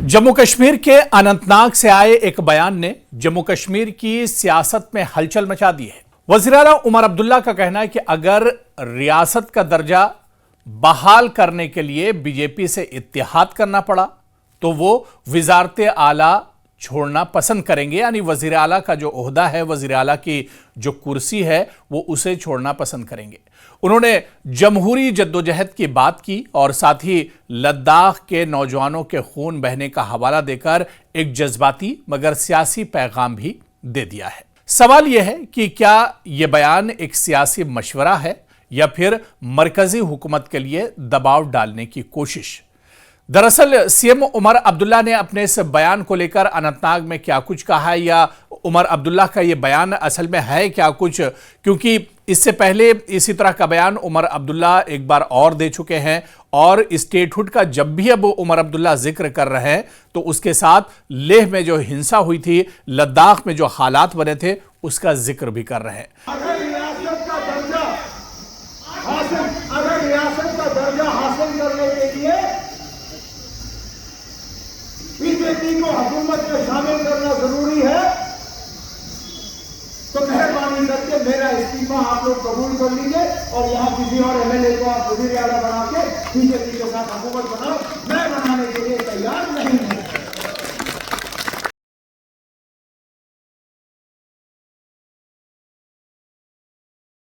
जम्मू कश्मीर के अनंतनाग से आए एक बयान ने जम्मू कश्मीर की सियासत में हलचल मचा दी है। वज़ीर आला उमर अब्दुल्ला का कहना है कि अगर रियासत का दर्जा बहाल करने के लिए बीजेपी से इत्तेहाद करना पड़ा तो वो वज़ारत आला छोड़ना पसंद करेंगे, यानी वज़ीर आला का जो ओहदा है, वज़ीर आला की जो कुर्सी है, वो उसे छोड़ना पसंद करेंगे। उन्होंने जमहूरी जद्दोजहद की बात की और साथ ही लद्दाख के नौजवानों के खून बहने का हवाला देकर एक जज्बाती मगर सियासी पैगाम भी दे दिया है। सवाल यह है कि क्या यह बयान एक सियासी मशवरा है या फिर मरकजी हुकूमत के लिए दबाव डालने की कोशिश। दरअसल सीएम उमर अब्दुल्ला ने अपने इस बयान को लेकर अनंतनाग में क्या कुछ कहा है, या उमर अब्दुल्ला का यह बयान असल में है क्या कुछ, क्योंकि इससे पहले इसी तरह का बयान उमर अब्दुल्ला एक बार और दे चुके हैं और स्टेटहुड का जब भी अब उमर अब्दुल्ला जिक्र कर रहे हैं तो उसके साथ लेह में जो हिंसा हुई थी, लद्दाख में जो हालात बने थे, उसका जिक्र भी कर रहे हैं। अगर रियासत का दर्जा हासिल करने के लिए बीजेपी को हुकूमत में शामिल करना जरूरी है तो मेहरबानी करके मेरा इस्तीफा आप लोग कबूल कर लीजिए और यहाँ किसी और एमएलए को आप वज़ीर आला बना के बीजेपी के साथ हुकूमत बनाओ। मैं बनाने के लिए तैयार नहीं हूं।